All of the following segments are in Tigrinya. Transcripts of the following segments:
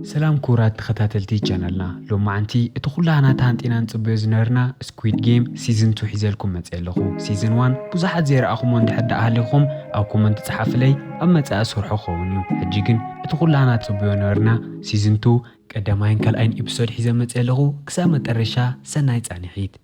سلام كورات تختاتلتي جانلنا لو معنتي اتخلها تانتينا نصبيو زنرنا سكويد جيم سيزن 2 حيزلكم متسألخو سيزن 1 بزحات زير أخو من دحد أهلكم أو كومنت تصحف لي أما تأسرحو خونيو حجيجن اتخلها تصبيو نرنا سيزن 2 قدامين كالأين إبسود حيزل متسألخو كسامة الرشا سنايت عنيحيد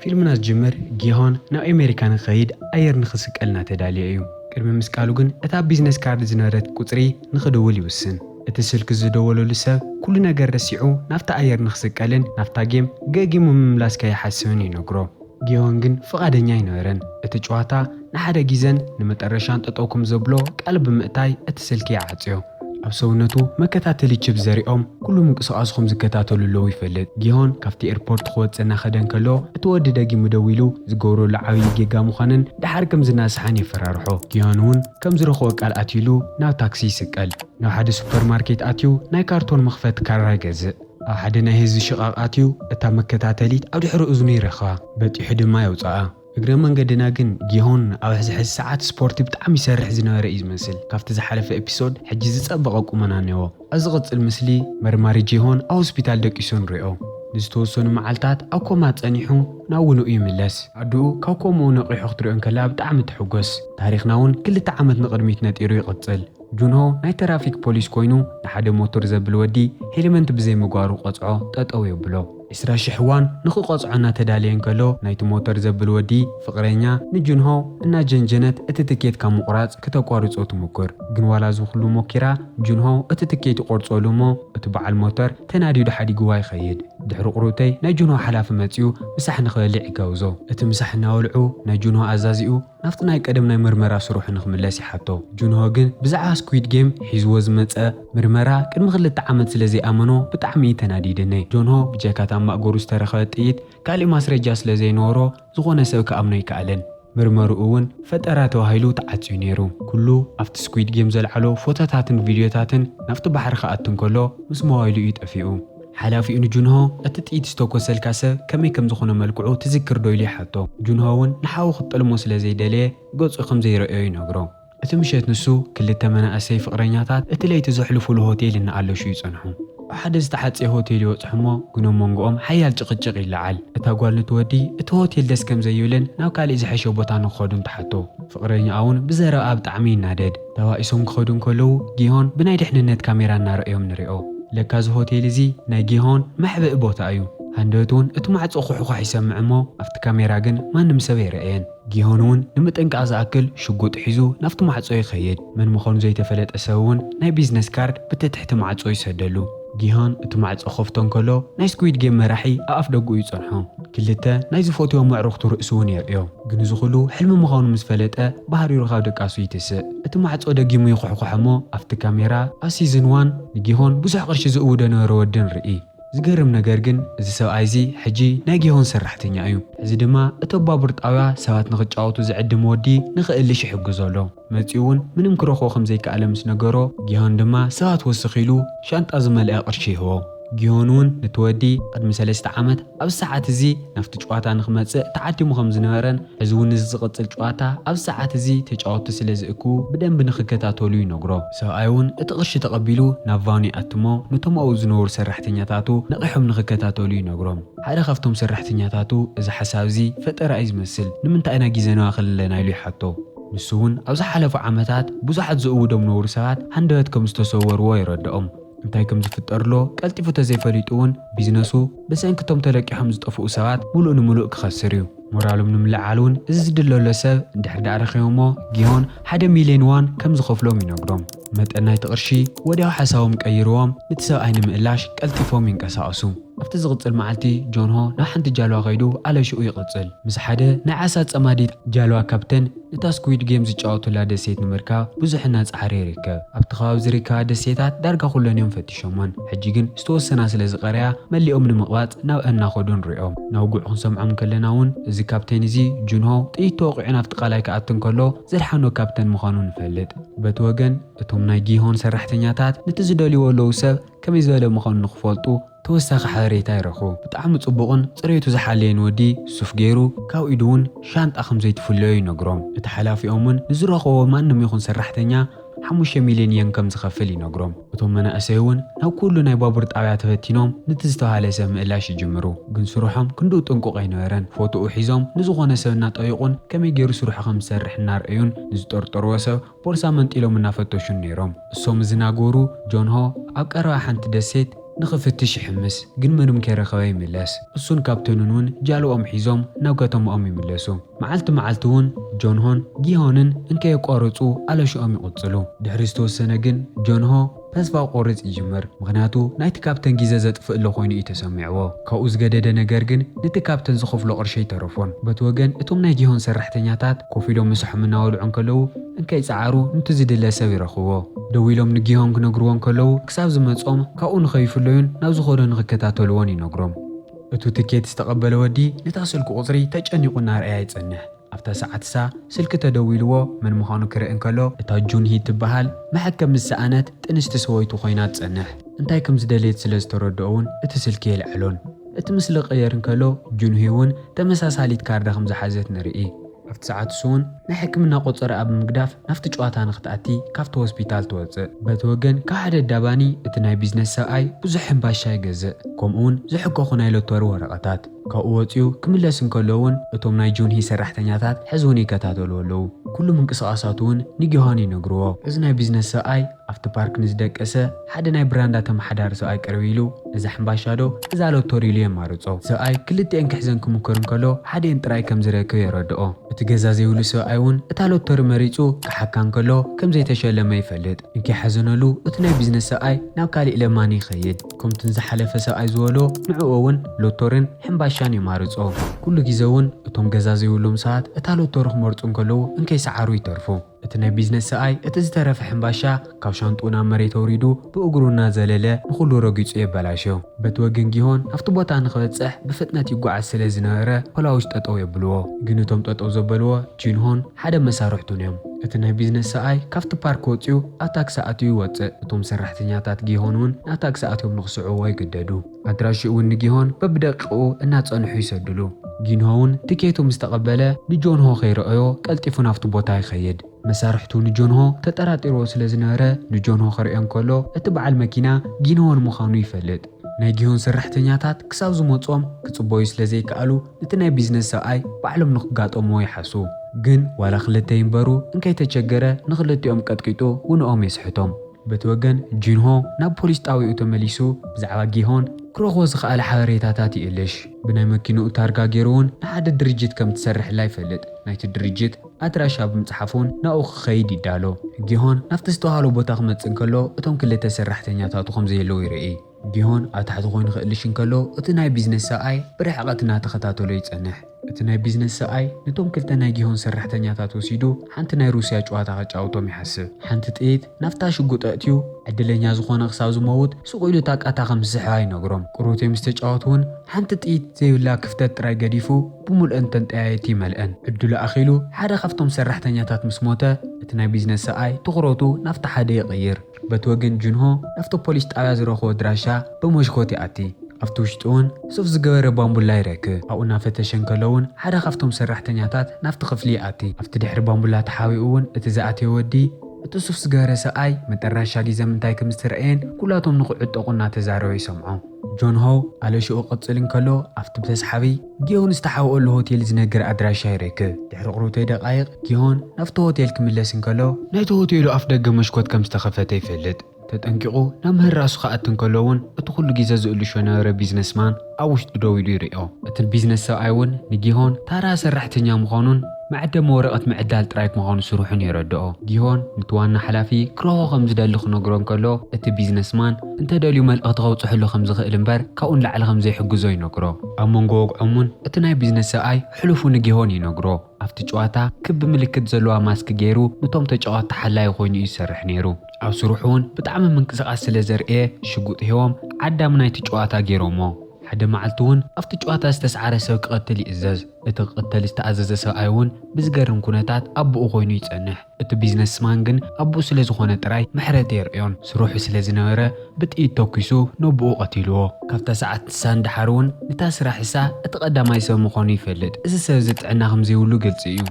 فيلمنا جمر جيهون نا أمريكان خيد أير نخسك ألنا تداليو كرم مسكالو جن أتا بيزنس كارد زنارت كتري نخدولي وسن اتسلك زدولو لسا كل نجار رسيعو نافتا أير نخسك ألن نافتا جيم جيم مملاس كي حسوني نقرو جيهون جن فقادنيا ينورن اتجواتا نحدا جيزن نمتقرشان تطوكم زبلو قلب مقتاي اتسلكي عاتيو أبسونتو مكتاتلي تشيب زريقهم كلهم مقصاصهم زكتاتلو لو يفلت جيهون كافتي ايربورت خوت سنا خدن كلو اتودد داغي مدويلو زغورو لعاوي جيغا مخانن دحر كم زناس حاني فرارحو جيهونون كم زرخو قال اتيلو نا تاكسي سقل نا حد سوبر ماركت اتيو ناي كارتون مخفت كاراي غز احد نهز شقاق اتيو اتا مكتاتليت او دحر اذني رخا بطيح دما يوصا اجرام منجدنا جن جيهون او حز ساعات سبورتي بتعم يسرح زناره يزمسل كافت زحلف ابيسود حجز صبقه قمنا نيو ازغط المسلي مرماري جيهون او هوسبيتال دقيسون ريو نستوسون معالتات او كومات صنيحو ناونو يملس عدو كوكومو نقيحو خطرون كلا بتعم تحقس تاريخناون كل تعمت نقدميت نطيرو يقتل جونهو ناي ترافيك بوليس كوينو نحد موتور زبل ودي هيلمنت بزي مغارو قصعو ططو يبلو إسرا شحوان نخو قصعنا تدالين كلو نايت موتور زبل ودي فقرينيا نجونهو إنا جنجنت اتتكيت كامقراص كتقارصو تمكر جنوالا زوخلو موكيرا جونهو اتتكيت قرصو لومو اتبع الموتور تنادي دحدي جواي خيد دحر قروتي نجونهو حلاف ماتيو مسح نخلي عقاوزو اتمسح ناولعو نجونهو ازازيو نفتنا يقدمنا مرمرا سروح نخملاسي حتو جونهو جن بزعا سكويد جيم حيزو زمص مرمرا قدم خلت عمت سلازي امنو بطعمي تناديدني جونهو بجاكاتا ماغورو استرخت ايت كالي ماسرجا سلازي نورو زغونه سب كامنو يكالن مرمرو اون فطرا توهيلو تعصيو نيرو كله افت سكويد جيم زلعلو فوتاتاتن فيديوتاتن نفط بحر خاتن كله مس موبايلو يطفيو حلافي انو جونهو اتتيت ستوكو سلكاسه كمي كم زخونه ملكعو تذكر دويلي حتو جونهوون نحاو خطلمو سلازي دلي غصو خم زيرأيو ينغرو اتمشيت نسو كل تمنا اسي فقرنياتات اتليت زحلفو الهوتيل ان علشو يصنحو حد استحصي هوتيل يوصحمو غنو مونغوم حيال چقچق يلعل اتا غوال نتودي ات هوتيل دس كم زيولن ناو كالي زحشو بوتا نخودن تحتو فقرني اون بزرا اب طعمي نادد توايسون خودن كلو جيهون بناي دحننت كاميرا ناريوم نريو لكاز هوتيل زي ناي جيهون محبق بوتا ايو هندوتون اتمعص خوخو يسمعمو افت كاميرا جن ما نمسب يرئين جيهونون نمطنق ازاكل شغوط حيزو نفط معصو يخيد من مخون زي تفلت اسون ناي بيزنس كارد بتتحت معصو يسدلو جيهان اتمعص خفتون كلو ناي سكويد جيم مراحي اف دغو يصنحو كلته ناي زفوتو معرختو رئسون يرئيو جنزخلو حلم مخون مسفلته بحري رخاو دقاسو يتس اتمعص دغيمو يخحخحمو افت كاميرا سيزن 1 جيهون بزح قرش زودن رودن رئي زغرم ነገር ግን እዚ ሰብኣይ እዚ ሕጂ ናይ ጊሆን ሰራሕተኛ እዩ እዚ ድማ እቶ ባቡር ጣውያ ሰባት ንኽጫወቱ ዝዕድም ወዲ ንኽእልሽ ይሕግዘሎ መጺውን ምንም ክረኽቦ ከም ዘይከኣለ ምስ ነገሮ ጊሆን ድማ ሰባት ወስኺሉ ሻንጣ ዝመልአ ቅርሺ ይህቦ ጊሆንውን ንትወዲ ቅድሚ 3 ዓመት ኣብ ሰዓት እዚ ናፍቲ ጨዋታ ንኽመጽእ ተዓዲሙ ከም ዝነበረን ሕዝውን ዝቕጽል ጨዋታ ኣብ ሰዓት እዚ ተጫወቱ ስለ ዝእኩ ብደንብ ንኽከታተሉ ይነግሮ ሰብኣይውን እቲ ቅርሺ ተቐቢሉ ናብ ቫኒ ኣትሞ ነቶም ኣብኡ ዝነበሩ ሰራሕተኛታቱ ነቒሖም ንኽከታተሉ ይነግሮም ሓደ ካብቶም ሰራሕተኛታቱ እዚ ሓሳብ እዚ ፈጠራ እዩ ዝመስል ንምንታይ ኢና ግዜና ክልለና ኢሉ ይሓቶ ንሱውን ኣብ ዝሓለፉ ዓመታት ብዙሓት ዝእውዶም ነበሩ ሰባት ሃንደበት ከም ዝተሰወርዎ ይረድኦም እንታይ ከም ዝፍጠርሎ ቀልጢፉ ተዘይፈሊጡውን ቢዝነሱ በሰንክቶም ተለቂሖም ዝጠፍኡ ሰባት ሙሉእ ንሙሉእ ክኸስር እዩ ሞራሎም ንምልዓሉን እዚ ዝድለሎ ሰብ እንድሕር ዳረኺዮሞ ጊሆን 1 ሚልዮን ዋን ከም ዝኸፍሎም ይነግሮም መጠን ናይቲ ቅርሺ ወዲያው ሓሳቦም ቀይርዎም ነቲ ሰብኣይ ንምእላሽ ቀልጢፎም ይንቀሳቐሱ ኣብቲ ዝቕፅል መዓልቲ ጆንሆ ናብ ሓንቲ ጃልዋ ኸይዱ ኣለሽኡ ይቕፅል ምስ ሓደ ናይ ዓሳ ፀማዲት ጃልዋ ካፕተን ነታ ስኩዊድ ጌም ዝጫወቱላ ደሴት ንምርካብ ብዙሕ እናፀሓረ ይርከብ ኣብቲ ከባቢ ዝርከባ ደሴታት ዳርጋ ኩለን እዮም ፈቲሾሞን ሕጂ ግን ዝተወሰና ስለ ዝቐረያ መሊኦም ንምቕባፅ ናብ እናኸዱ ንሪኦም ናብ ጉዕ ክንሰምዖም ከለና እውን እዚ ካፕተን እዚ ጆንሆ ጥይት ተወቂዑ ናብቲ ቃላይ ክኣቱ እንከሎ ዘድሓኖ ካፕተን ምዃኑ ንፈልጥ በቲ ወገን እቶም ናይ ጊሆን ሰራሕተኛታት ነቲ ዝደልይዎ ለዉ ሰብ كمي زبل مخون نخفلطو توسخ حريتا يرخو بطعم صبقن صريتو زحالين ودي سوف غيرو كاو ايدون شانط اخم زيت فلوي نغروم اتحلافيومن نزرخو مانم يخون سرحتنيا 5 مليون ين كم زخفل ينغروم እቶም መናእሰይ እውን ናብ ኩሉ ናይ ባቡር ጣብያ ተፈቲኖም ነቲ ዝተባሃለ ሰብ ምእላሽ ይጅምሩ ግን ስሩሖም ክንዱ ጥንቁቕ ኣይነበረን ፎቶኡ ሒዞም ንዝኾነ ሰብ እናጠይቁን ከመይ ገይሩ ስሩሑ ከም ዝሰርሕ እናርአዩን ንዝጠርጠርዎ ሰብ ቦርሳ መንጢሎም እናፈተሹን ነይሮም እሶም ዝናገሩ ጆን ሆ ኣብ ቀረባ ሓንቲ ደሴት ንኽፍትሽ ይሕምስ ግን ምንም ከይረኸበ ይምለስ እሱን ካፕቴኑን እውን ጃልኦም ሒዞም ናብ ከተማኦም ይምለሱ መዓልቲ እውን ጆን ሆን ጊሆንን እንከይቆርፁ ኣለሽኦም ይቕፅሉ ድሕሪ ዝተወሰነ ግን ጆን ሆ ተስፋ ቆርጽ ይጅምር ምክንያቱ ናይቲ ካፕተን ግዜ ዘጥፍእ ለ ኮይኑ ተሰሚዕዎ ካብኡ ዝገደደ ነገር ግን ነቲ ካፕተን ዝኸፍሎ ቅርሺ ይተረፎን በቲ ወገን እቶም ናይ ጊሆን ሰራሕተኛታት ኮፍ ኢሎም ምስሖም እናወልዑን ከለዉ እንከይ ጻዕሩ ነቲ ዝድለ ሰብ ይረኽቦ ደው ኢሎም ንጊሆን ክነግርዎን ከለዉ ክሳብ ዝመጾም ካብኡ ንኸይፍለዩን ናብ ዝኸዶ ንኽከታተልዎን ይነግሮም እቱ ትኬት ዝተቐበለ ወዲ ነታ ስልኪ ቁፅሪ ተጨኒቑ እናርአያ ይጸንሕ ኣብታ ሰዓትሳ ስልኪ ተደዊልዎ ምን ምዃኑ ክርእን ከሎ እታ ጁን ሂ ትበሃል መሐከም ምስኣነት ጥንስቲ ሰወይቱ ኮይና ትጸንሕ እንታይ ከም ዝደልየት ስለ ዝተረድኦውን እቲ ስልኪ የልዕሎን እቲ ምስሊ ቀየርን ከሎ ጁን ሂ እውን ተመሳሳሊት ካርዳ ከም ዝሓዘት ንርኢ ኣብቲ ሰዓት እሱውን ናይ ሕክምና ቆፀረ ኣብ ምግዳፍ ናፍቲ ጨዋታ ንኽትኣቲ ካብቲ ሆስፒታል ትወፅእ በቲ ወገን ካብ ሓደ ዳባኒ እቲ ናይ ቢዝነስ ሰብኣይ ብዙሕ ሕምባሻ ይገዝእ ከምኡውን ዝሕከኹ ናይ ሎተሪ ወረቐታት ካብኡ ወፂኡ ክምለስ እንከሎውን እቶም ናይ ጁን ሂ ሰራሕተኛታት ሕዝውን ይከታተልዎ ኣለዉ ኩሉ ምንቅስቓሳቱ እውን ንጊሆን ይነግርዎ እዚ ናይ ቢዝነስ ሰብኣይ ኣብቲ ፓርክ ንዝደቀሰ ሓደ ናይ ብራንዳ ተመሓዳሪ ሰብኣይ ቀረብ ኢሉ እዛ ሕምባሻ ዶ እዛ ሎተሪ ኢሉ የማርፆ ሰብኣይ ክልቲአን ክሕዘን ክምክር እንከሎ ሓደን ጥራይ ከም ዝረክብ የረድኦ እቲ ገዛ ዘይብሉ ሰብኣይ እውን እታ ሎተሪ መሪፁ ክሓካ እንከሎ ከም ዘይተሸለመ ይፈልጥ እንከይሓዘነሉ እቲ ናይ ቢዝነስ ሰብኣይ ናብ ካሊእ ለማኒ ይኸይድ ከምቲ ዝሓለፈ ሰብኣይ ዝበሎ ንዕኡ እውን ሎተሪን ሕምባሻን ይማርፆ ኩሉ ግዜ እውን እቶም ገዛ ዘይብሎም ሰባት እታ ሎተሪ ክመርፁ እንከለዉ እንከይሰዓሩ ይተርፉ እቲ ናይ ቢዝነስ ሰብኣይ እቲ ዝተረፈ ሕምባሻ ካብ ሻንጡኡ ናብ መሬት ወሪዱ ብእግሩ እናዘለለ ንኹሉ ረጊፁ የበላሾ በቲ ወገን ጊሆን ኣብቲ ቦታ ንኽበፅሕ ብፍጥነት ይጓዓዝ ስለ ዝነበረ ፖላዊስ ጠጠው የብልዎ ግን እቶም ጠጠው ዘበልዎ ጂንሆን ሓደ መሳርሕቱን እዮም እቲ ናይ ቢዝነስ ሰብኣይ ካብቲ ፓርክ ወፂኡ ኣብ ታክሲ ኣትዩ ይወፅእ እቶም ሰራሕተኛታት ጊሆን እውን ናብ ታክሲ ኣትዮም ንኽስዕብዎ ይግደዱ ኣድራሽኡ እውን ንጊሆን በብደቂቑ እናፀንሑ ይሰድሉ ጊንሆ እውን ትኬቱ ምስ ተቐበለ ንጆን ሆ ከይረአዮ ቀልጢፉ ናብቲ ቦታ ይኸይድ መሳርሕቱ ንጆን ሆ ተጠራጢርዎ ስለ ዝነበረ ንጆን ሆ ክሪኦ እንከሎ እቲ በዓል መኪና ጊንሆን ምዃኑ ይፈልጥ ናይ ጊሆን ሰራሕተኛታት ክሳብ ዝመጾም ክጽበዩ ስለ ዘይከኣሉ እቲ ናይ ቢዝነስ ሰብኣይ ባዕሎም ንኽጋጠምዎ ይሓሱ ግን ዋላ ክልተ ይንበሩ እንከይተቸገረ ንኽልቲኦም ቀጥቂጡ ውንኦም የስሕቶም በቲ ወገን ጂንሆ ናብ ፖሊስ ጣቢኡ ተመሊሱ ብዛዕባ ጊሆን ክረኽቦ ዝኸኣለ ሓበሬታታት ይእልሽ ብናይ መኪንኡ ታርጋ ገይሩ እውን ንሓደ ድርጅት ከም ትሰርሕላ ይፈልጥ ናይቲ ድርጅት ኣድራሻ ብምፅሓፉን ናብኡ ክኸይድ ይዳሎ ጊሆን ናብቲ ዝተባሃሎ ቦታ ክመፅእ እንከሎ እቶም ክልተ ሰራሕተኛታቱ ከም ዘየለዉ ይርኢ ጊሆን ኣብ ታሕቲ ኮይኑ ክእልሽ እንከሎ እቲ ናይ ቢዝነስ ሰብኣይ ብርሕቐት እናተኸታተሎ ይጸንሕ እቲ ናይ ቢዝነስ ሰብኣይ ነቶም ክልተ ናይ ጊሆን ሰራሕተኛታት ወሲዱ ሓንቲ ናይ ሩስያ ጨዋታ ከጫውቶም ይሓስብ ሓንቲ ጥይት ናፍታ ሽጉጥ ኣእትዩ ዕድለኛ ዝኾነ ክሳብ ዝመውት ስቑኢሉ ታቃታ ከም ዝስሕባ ይነግሮም ቁሩቴ ምስ ተጫወቱ እውን ሓንቲ ጥይት ዘይብላ ክፍተት ጥራይ ገዲፉ ብምልአን ተንጠያየቲ ይመልአን ዕድሉ ኣኺሉ ሓደ ካብቶም ሰራሕተኛታት ምስ ሞተ እቲ ናይ ቢዝነስ ሰብኣይ ትኹረቱ ናፍቲ ሓደ ይቕይር በቲ ወገን ጁንሆ ናፍቲ ፖሊስ ጣብያ ዝረኽቦ ኣድራሻ ብሞሽኮት ይኣቲ ኣብቲ ውሽጢ እውን ሱፍ ዝገበረ ባምቡላ ይረክብ ኣብኡ እናፈተሸ እንከሎውን ሓደ ካብቶም ሰራሕተኛታት ናፍቲ ክፍሊ ይኣቲ ኣብቲ ድሕሪ ባምቡላ ተሓቢኡ እውን እቲ ዝኣተየ ወዲ እቲ ሱፍ ዝገበረ ሰብኣይ መጠራሻ ግዜ ምንታይ ከም ዝተረአየን ኩላቶም ንኽዕጠቑ እናተዛረቡ ይሰምዖ ጆን ሆ ኣለሽኡ ቅፅል እንከሎ ኣብቲ ብተስሓቢ ጊሆን ዝተሓወቀሉ ሆቴል ዝነገር ኣድራሻ ይረክብ ድሕሪ ቁሩተይ ደቃይቕ ጊሆን ናብቲ ሆቴል ክምለስ እንከሎ ናይቲ ሆቴሉ ኣፍ ደገ መሽኮት ከም ዝተኸፈተ ይፈልጥ ተጠንቂቑ ናብ ምህራሱ ከኣት እንከሎውን እቲ ኩሉ ግዜ ዝእልሾ ነበረ ቢዝነስማን ኣብ ውሽጡ ደው ኢሉ ይሪኦ እቲ ቢዝነስ ሰብኣይ እውን ንጊሆን ታራ ሰራሕተኛ ምዃኑን معدم ورقة معدال ترايك مغان سروحن يردو جيهون نتوانا حلافي كروه خمز دالو خنقرون كلو اتي بيزنسمان انت داليو مال اغتغو تحلو خمز غيلنبر كاون لعل خمزي حقوزو ينقرو امون قوق عمون اتناي بيزنس اي حلوفو نجيهون ينقرو افتي جواتا كب ملكت زلوا ماسك جيرو نتوم تجوات حلاي خويني يسرح نيرو او سروحون بتعمل من كسقاس سلازر ايه شقوط هيوم عدا مناي تجواتا جيرومو ሓደ መዓልቲ እውን ኣብቲ ጨዋታ ዝተሰዓረ ሰብ ክቐትል ይእዘዝ እቲ ክቐትል ዝተኣዘዘ ሰብኣይ እውን ብዝገርም ኩነታት ኣቦኡ ኮይኑ ይጸንሕ እቲ ቢዝነስማን ግን ኣቦኡ ስለ ዝኾነ ጥራይ ምሕረት የርአዮን ስሩሑ ስለ ዝነበረ ብጥይት ተኪሱ ነቦኡ ቀቲልዎ ካብታ ሰዓት ንሳን ድሓር እውን ነታ ስራሕ እሳ እቲ ቀዳማይ ሰብ ምዃኑ ይፈልጥ እዚ ሰብ ዝጥዕና ከምዘይብሉ ግልፂ እዩ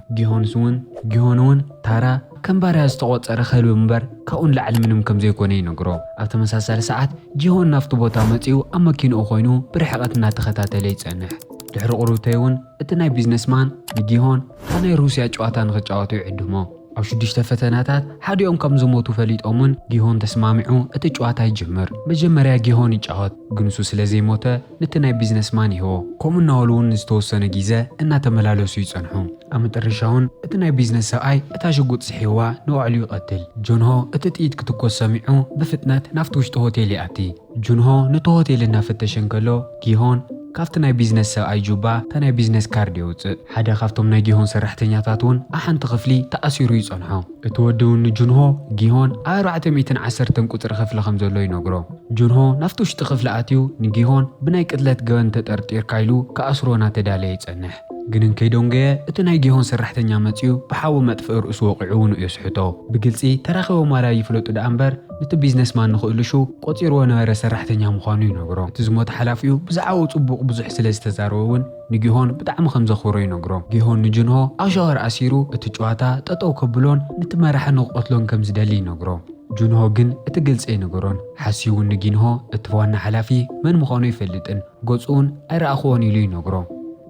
ጊሆን እውን ታራ ከም ባርያ ዝተቆፀረ ከልቢ እምበር ካብኡን ላዕሊ ምንም ከም ዘይኮነ ይነግሮ ኣብ ተመሳሳሊ ሰዓት ጊሆን ናፍቲ ቦታ መፂኡ ኣብ መኪንኡ ኮይኑ ብርሕቐት እናተኸታተለ ይጸንሕ ድሕሪ ቁርብተይ እውን እቲ ናይ ቢዝነስማን ንጊሆን ናይ ሩስያ ጨዋታ ንኽጫወቱ ይዕድሞ ኣብ 6 ፈተናታት ሓዲኦም ከም ዝሞቱ ፈሊጦምን ጊሆን ተስማሚዑ እቲ ጨዋታ ይጅምር መጀመርያ ጊሆን ይጫወት ግን እሱ ስለ ዘይሞተ ነቲ ናይ ቢዝነስማን ይህቦ ከምኡ እናበሉ እውን ዝተወሰነ ግዜ እናተመላለሱ ይጸንሑ ኣብ መጨረሻ እውን እቲ ናይ ቢዝነስ ሰብኣይ እታ ሽጉጥ ስሒዋ ንባዕሉ ይቐትል ጆንሆ እቲ ጥይት ክትኮስ ሰሚዑ ብፍጥነት ናፍቲ ውሽጢ ሆቴል ይኣቲ ጆንሆ ነቲ ሆቴል እናፈተሸ እንከሎ ጊሆን ካብቲ ናይ ቢዝነስ ሰብኣይ ጁባ እታ ናይ ቢዝነስ ካርድ የውፅእ ሓደ ካብቶም ናይ ጊሆን ሰራሕተኛታት እውን ኣብ ሓንቲ ክፍሊ ተኣሲሩ ይጸንሖ እቲ ወዲ እውን ንጆንሆ ጊሆን ኣብ 410 ቁፅሪ ክፍሊ ከም ዘሎ ይነግሮ ጆንሆ ናፍቲ ውሽጢ ክፍሊ ኣትዩ ንጊሆን ብናይ ቅትለት ገበን ተጠርጢርካ ኢሉ ከኣስሮ እናተዳለየ ይጸንሕ ግን ከይዶንገየ እቲ ናይ ጊሆን ሰራሕተኛ መፂኡ ብሓዊ መጥፍእ ርእሱ ወቂዑ ንኡ የስሕቶ ብግልፂ ተራኺቦም ዋላ ይፍለጡ ዳ እምበር ነቲ ቢዝነስማን ንኽእልሹ ቆፂርዎ ነበረ ሰራሕተኛ ምዃኑ ይነግሮ እቲ ዝሞት ሓላፊኡ ብዛዕባኡ ጽቡቕ ብዙሕ ስለ ዝተዛረበ እውን ንጊሆን ብጣዕሚ ከም ዘኽብሮ ይነግሮ ጊሆን ንጆንሆ ኣብ ሻወር ኣሲሩ እቲ ጨዋታ ጠጠው ከብሎን ነቲ መራሒ ንኽቆትሎን ከም ዝደሊ ይነግሮ ጆንሆ ግን እቲ ግልፂ ይነግሮን ሓሲቡ ንጊንሆ እቲ ዋና ሓላፊ መን ምዃኑ ይፈልጥን ገጹን ኣይረኣኽዎን ኢሉ ይነግሮ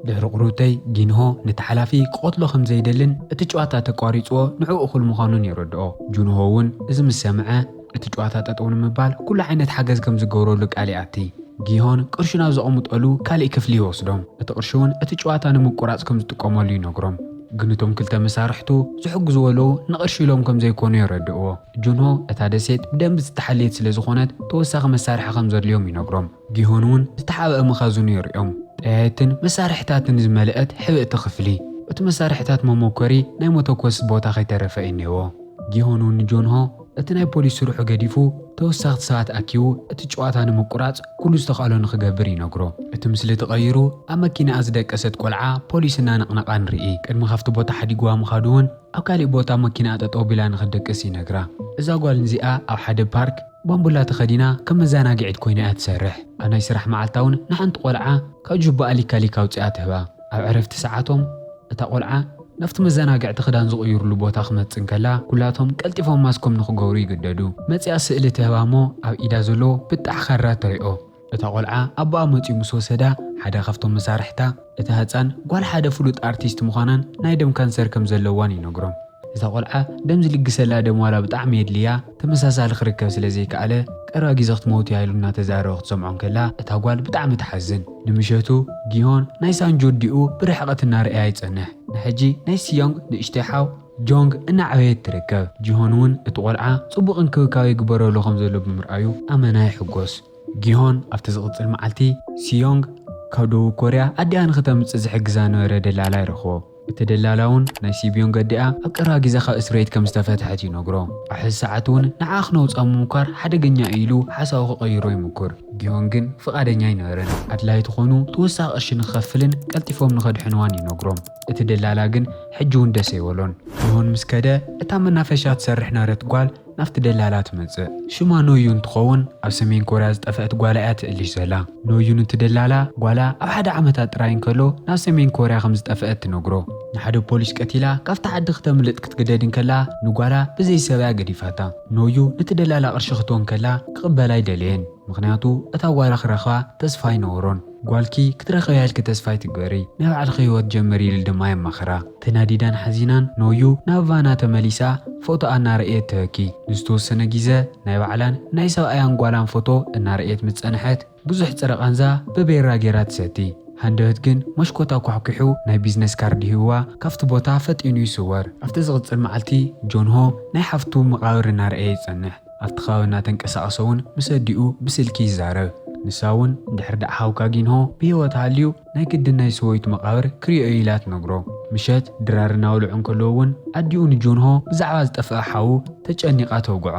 ድሕሪ ቁርብተይ ጊንሆ ነቲ ሓላፊ ክቆትሎ ከም ዘይደልን እቲ ጨዋታ ተቋሪፅዎ ንዕኡ እኹል ምዃኑን ይረድኦ ጆንሆ እውን እዚ ምስ ሰምዐ እቲ ጨዋታ ጠጠው ንምባል ኩሉ ዓይነት ሓገዝ ከም ዝገብረሉ ቃል ይኣቲ ጊሆን ቅርሹ ናብ ዘቐምጠሉ ካሊእ ክፍሊ ይወስዶም እቲ ቅርሺ እውን እቲ ጨዋታ ንምቁራፅ ከም ዝጥቀመሉ ይነግሮም ግን እቶም ክልተ መሳርሕቱ ዝሕግዝዎ ለው ንቅርሺ ኢሎም ከም ዘይኮኑ የረድእዎ ጆንሆ እታ ደሴት ብደንቢ ዝተሓልየት ስለ ዝኾነት ተወሳኺ መሳርሒ ከም ዘድልዮም ይነግሮም ጊሆን እውን ዝተሓበአ መኻዝኑ የርእዮም ጠያየትን መሳርሕታትን ዝመልአት ሕብእቲ ክፍሊ እቲ መሳርሕታት መሞከሪ ናይ ሞተኮስ ቦታ ከይተረፈ እኒሄዎ ጊሆን እውን ንጆንሆ እቲ ናይ ፖሊስ ስሩሑ ገዲፉ ተወሳኺቲ ሰባት ኣኪቡ እቲ ጨዋታ ንምቁራፅ ኩሉ ዝተኽእሎ ንኽገብር ይነግሮ እቲ ምስሊ ተቐይሩ ኣብ መኪና ዝደቀሰት ቆልዓ ፖሊስ እናነቕነቓ ንርኢ ቅድሚ ካብቲ ቦታ ሓዲግዋ ምኻዱ እውን ኣብ ካሊእ ቦታ መኪና ጠጠው ቢላ ንኽደቅስ ይነግራ እዛ ጓል እዚኣ ኣብ ሓደ ፓርክ ባምቡላ ተኸዲና ከም መዘናግዒት ኮይና እያ ትሰርሕ ኣብ ናይ ስራሕ መዓልታ እውን ንሓንቲ ቆልዓ ካብ ጁባ ኣሊካሊካ ውፅኣ ትህባ ኣብ ዕረፍቲ ሰዓቶም እታ ቆልዓ ናፍቲ መዘናግዕቲ ክዳን ዝቕይሩሉ ቦታ ክመፅን ከላ ኩላቶም ቀልጢፎም ማስኮም ንኽገብሩ ይግደዱ መፅያ ስእሊ ትህባ እሞ ኣብ ኢዳ ዘሎ ብጣሕ ካራ ትሪኦ እታ ቆልዓ ኣቦኣ መፂኡ ምስ ወሰዳ ሓደ ካብቶም መሳርሕታ እታ ህፃን ጓል ሓደ ፍሉጥ ኣርቲስት ምዃናን ናይ ደም ካንሰር ከም ዘለዋን ይነግሮም እዛ ቆልዓ ደም ዝልግሰላ ደም ዋላ ብጣዕሚ የድልያ ተመሳሳሊ ክርከብ ስለ ዘይከኣለ ቀረባ ግዜ ክትመውት ኢሉ እናተዛረበ ክትሰምዖን ከላ እታ ጓል ብጣዕሚ ትሓዝን ንምሸቱ ጊሆን ናይ ሳንጆዲኡ ብርሕቐት እናርአያ ይጸንሕ ንሕጂ ናይ ሲዮንግ ንእሽተይ ሓው ጆንግ እናዕበየት ትርከብ ጊሆን እውን እቲ ቆልዓ ጽቡቕ እንክብካቤ ይግበረሉ ከም ዘሎ ብምርኣዩ ኣመና ይሕጎስ ጊሆን ኣብቲ ዝቕፅል መዓልቲ ሲዮንግ ካብ ደቡብ ኮርያ ኣዲኣ ንኽተምፅእ ዝሕግዛ ነበረ ደላላ ይረኽቦ እቲ ደላላ እውን ናይ ሲቢዮን ገዲኣ ኣብ ቀረባ ግዜ ካብ እስራኤል ከም ዝተፈትሐት ይነግሮ ኣብ ሕዚ ሰዓት እውን ንዓኣ ክነውፃ ምምኳር ሓደገኛ ኢሉ ሓሳቡ ክቐይሮ ይምኩር ጊሆን ግን ፍቓደኛ ኣይነበረን ኣድላይቲ ኮይኑ ተወሳኺ ቅርሺ ንክኸፍልን ቀልጢፎም ንኸድሕንዋን ይነግሮም እቲ ደላላ ግን ሕጂ እውን ደስ ይበሎን ጊሆን ምስ ከደ እታ መናፈሻ ትሰርሕ ነበረት ጓል ናፍቲ ደላላ ትመፅእ ሽማ ኖዩ እንትኸውን ኣብ ሰሜን ኮርያ ዝጠፍአት ጓላ እያ ትእልሽ ዘላ ኖዩን እቲ ደላላ ጓላ ኣብ ሓደ ዓመታት ጥራይ እንከሎ ናብ ሰሜን ኮርያ ከም ዝጠፍአት ትነግሮ ንሓደ ፖሊስ ቀቲላ ካብቲ ዓዲ ክተምልጥ ክትግደድን ከላ ንጓላ ብዘይ ሰብያ ገዲፋታ ኖዩ ነቲ ደላላ ቅርሺ ክትወን ከላ ክቕበላ ኣይደልየን ምክንያቱ እታ ጓላ ክረኽባ ተስፋ ይነብሮን ጓልኪ ክትረኸብ ያልክ ተስፋ ይትግበሪ ናይ ባዕልኺ ህይወት ጀመሪ ኢሉ ድማ የማኽራ ተናዲዳን ሓዚናን ኖዩ ናብ ቫና ተመሊሳ ፎቶ እናርአየት ትህኪ ንዝተወሰነ ግዜ ናይ ባዕላን ናይ ሰብኣያን ጓላን ፎቶ እናርአየት ምፀንሐት ብዙሕ ፅረቓንዛ በቤራ ጌራ ትሰቲ ሃንደበት ግን መሽኮታ ኳሕኪሑ ናይ ቢዝነስ ካርድ ሂዋ ካብቲ ቦታ ፈጢኑ ይስወር ኣብቲ ዝቕፅል መዓልቲ ጆንሆ ናይ ሓፍቱ መቃብር እናርአየ ይጸንሕ ኣብቲ ከባቢ እናተንቀሳቐሰ እውን ምስ ኣዲኡ ብስልኪ ይዛረብ ንሳ እውን እንድሕር ዳኣ ሓውካ ጊንሆ ብሂወት ሃልዩ ናይ ግድን ናይ ሰወይቱ መቃብር ክሪኦ ኢላ ትነግሮ ምሸት ድራር እናውልዑ እንከለዉ እውን ኣዲኡ ንጆንሆ ብዛዕባ ዝጠፍአ ሓዉ ተጨኒቓ ተውግዖ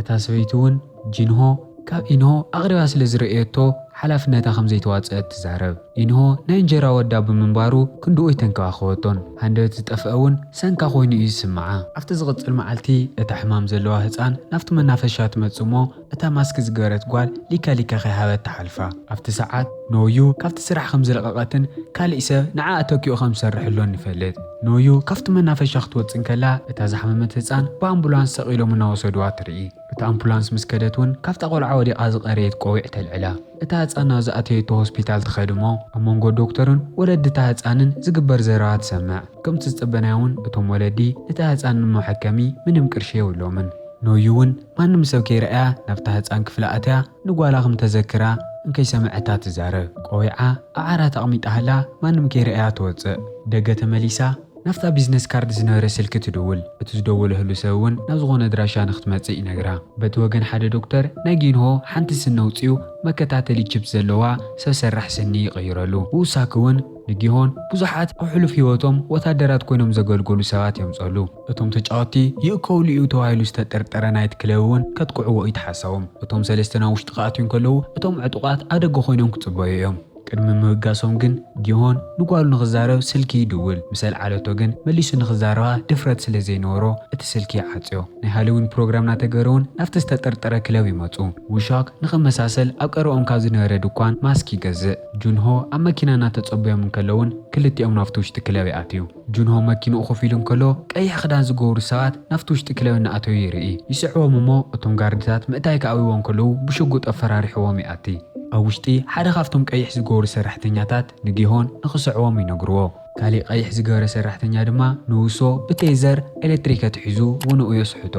እታ ሰበይቲ እውን ጂንሆ ካብ ኢንሆ ኣቕሪባ ስለ ዝርአየቶ ሓላፍነታ ከም ዘይተዋጽአት ትዛረብ። ኢንሆ ናይ እንጀራ ወዳ ብምንባሩ ክንድኡ ይተንከባኸበቶን ሃንደበት ዝጠፍአ እውን ሰንካ ኮይኑ እዩ ዝስምዓ። ኣብቲ ዝቕጽል መዓልቲ እታ ሕማም ዘለዋ ህፃን ናብቲ መናፈሻ ትመጽእ እሞ እታ ማስክ ዝገበረት ጓል ሊካ ሊካ ከይሃበት ተሓልፋ። ኣብቲ ሰዓት ኖዩ ካብቲ ስራሕ ከም ዝለቐቐትን ካልእ ሰብ ንዓ ኣተኪኡ ከም ዝሰርሕሎን ይፈልጥ። ኖዩ ካብቲ መናፈሻ ክትወፅእ ከላ እታ ዝሓመመት ህፃን ብኣምቡላንስ ሰቒሎም እናወሰድዋ ትርኢ። እታ ኣምቡላንስ ምስ ከደት እውን ካብታ ቆልዓ ወዲቓ ዝቐረየት ቆዊዕ ተልዕላ። እታ ህፃን ናብ ዝኣተየቶ ሆስፒታል ትኸድ እሞ ኣብ መንጎ ዶክተርን ወለድታ ህፃንን ዝግበር ዘረባ ትሰምዕ። ከምቲ ዝፅበናዮ እውን እቶም ወለዲ እታ ህፃን ንመሐከሚ ምንም ቅርሺ የብሎምን። ኖዩ እውን ማንም ሰብ ከይረኣያ ናብታ ህፃን ክፍላ ኣትያ ንጓላ ከም ተዘክራ እንከይሰምዐታ ትዛረብ። ቆዊዓ ኣብ ዓራት ኣቕሚጣ ሃላ ማንም ከይረኣያ ትወፅእ። ደገ ተመሊሳ ናፍታ ቢዝነስ ካርድ ዝነበረ ስልኪ ትድውል። እቲ ዝደወለህሉ ሰብ እውን ናብ ዝኾነ ድራሻ ንኽትመጽእ ይነግራ። በቲ ወገን ሓደ ዶክተር ናይ ጊንሆ ሓንቲ ስነ ውፅኡ መከታተሊ ቺፕስ ዘለዋ ሰብ ሰራሕ ስኒ ይቕይረሉ። ብውሳኪ እውን ንጊሆን ብዙሓት ኣብ ሕሉፍ ህይወቶም ወታደራት ኮይኖም ዘገልገሉ ሰባት የምጸሉ። እቶም ተጫወቲ ይእከውሉ እዩ ተባሂሉ ዝተጠርጠረ ናይት ክለብ እውን ከጥቅዕዎ ይተሓሰቦም። እቶም ሰለስተ ናብ ውሽጢ ከኣትዩ ከለዉ እቶም ዕጡቃት ኣብ ደገ ኮይኖም ክጽበዩ እዮም። ቅድሚ ምብጋሶም ግን ጊሆን ንጓሉ ንኽዛረብ ስልኪ ይድውል። ምስ ኣልዓለቶ ግን መሊሱ ንኽዛረባ ድፍረት ስለ ዘይነበሮ እቲ ስልኪ ይዓጽዮ። ናይ ሃሎዊን ፕሮግራም እናተገበረውን ናብቲ ዝተጠርጠረ ክለብ ይመጹ። ውሻክ ንኽመሳሰል ኣብ ቀረቦም ካብ ዝነበረ ድኳን ማስክ ይገዝእ። ጁንሆ ኣብ መኪና እናተጸበዮም ከለውን ክልቲኦም ናብቲ ውሽጢ ክለብ ይኣትዩ። ጁንሆ መኪንኡ ኮፍ ኢሉ እንከሎ ቀይሕ ክዳን ዝገበሩ ሰባት ናብቲ ውሽጢ ክለብ እናኣተዩ ይርኢ። ይስዕቦም እሞ እቶም ጋርድታት ምእታይ ከኣውይዎም ከለዉ ብሽጉጥ ኣፈራሪሕዎም ይኣቲ። ኣብ ውሽጢ ሓደ ካብቶም ቀይሕ ዝገበሩ ሰራሕተኛታት ንጊሆን ንኽስዕቦም ይነግርዎ። ካልእ ቀይሕ ዝገበረ ሰራሕተኛ ድማ ንውሶ ብቴዘር ኤሌክትሪክ ኣትሒዙ ውንኡ የስሕቶ።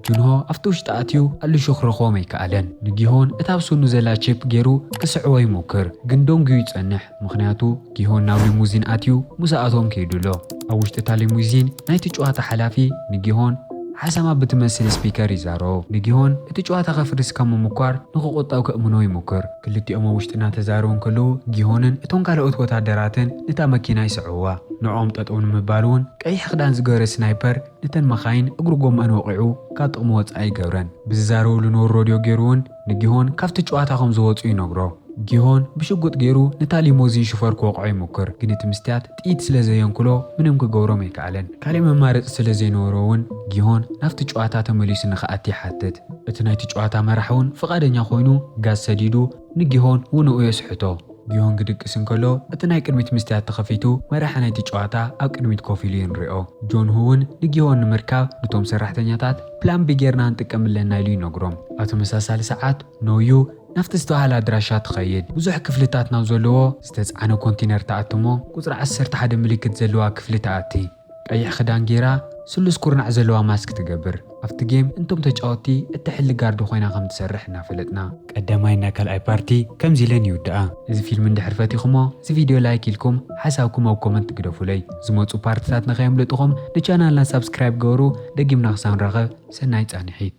ጁንሆ ኣብቲ ውሽጢ ኣትዩ ኣልሹ ክረኽቦም ኣይከኣለን። ንጊሆን እታ ኣብ ስኑ ዘላ ቺፕ ገይሩ ክስዕቦ ይሞክር፣ ግን ደንጊዩ ይጸንሕ። ምክንያቱ ጊሆን ናብ ሊሙዚን ኣትዩ ሙሳኣቶም ከይዱሎ። ኣብ ውሽጢ እታ ሊሙዚን ናይቲ ጨዋታ ሓላፊ ንጊሆን ሓሰማ ብትመስል ስፒከር ይዛረቦ። ንጊሆን እቲ ጨዋታ ከፍርስ ከም ምኳር ንኽቁጣው ከእምኖ ይሞክር። ክልቲኦም ኣብ ውሽጢ እናተዛረቡ ከለዉ ጊሆንን እቶም ካልኦት ወታደራትን ነታ መኪና ይስዕብዋ። ንዖም ጠጠው ንምባል እውን ቀይሕ ክዳን ዝገበረ ስናይፐር ነተን መኻይን እግሪ ጎማን ወቂዑ ካብ ጥቕሚ ወፃኢ ይገብረን። ብዝዛረብሉ ነበሩ ሬድዮ ገይሩ እውን ንጊሆን ካብቲ ጨዋታ ከም ዝወፁ ይነግሮ። ጊሆን ብሽጉጥ ገይሩ ነታ ሊሞዚን ሹፈር ክወቅዖ ይሞክር፣ ግን እቲ ምስትያት ጥኢት ስለ ዘየንኩሎ ምንም ክገብሮም ኣይከኣለን። ካልእ መማረፂ ስለ ዘይነበሮ እውን ጊሆን ናብቲ ጨዋታ ተመሊሱ ንኽኣቲ ይሓትት። እቲ ናይቲ ጨዋታ መራሒ እውን ፍቓደኛ ኮይኑ ጋዝ ሰዲዱ ንጊሆን ውንኡ የስሕቶ። ጊሆን ክድቅስ እንከሎ እቲ ናይ ቅድሚት ምስትያት ተኸፊቱ መራሒ ናይቲ ጨዋታ ኣብ ቅድሚት ኮፍ ኢሉ ንሪኦ። ጆንሁ እውን ንጊሆን ንምርካብ ነቶም ሰራሕተኛታት ፕላን ቢ ጌርና ንጥቀምለና ኢሉ ይነግሮም። ኣብ ተመሳሳሊ ሰዓት ኖዩ ናፍቲ ዝተባሃለ ኣድራሻ ትኸይድ። ብዙሕ ክፍልታት ናብ ዘለዎ ዝተጻዕነ ኮንቴነር ተኣቲ እሞ ቁፅሪ 11 ምልክት ዘለዋ ክፍሊ ተኣቲ። ቀይሕ ክዳን ጌራ ስሉስ ኩርናዕ ዘለዋ ማስክ ትገብር። ኣብቲ ጌም እንቶም ተጫወቲ እትሕሊ ጋርዲ ኮይና ከም ትሰርሕ እናፈለጥና ቀዳማይ እና ካልኣይ ፓርቲ ከምዚ ኢለን ይውድኣ። እዚ ፊልም እንድሕር ፈቲኹሞ እዚ ቪድዮ ላይክ ኢልኩም ሓሳብኩም ኣብ ኮመንት ግደፉለይ። ዝመፁ ፓርትታት ንኸየምልጥኹም ንቻናልና ሳብስክራይብ ገበሩ። ደጊምና ክሳብ ንራኸብ ሰናይ ጻንሒት።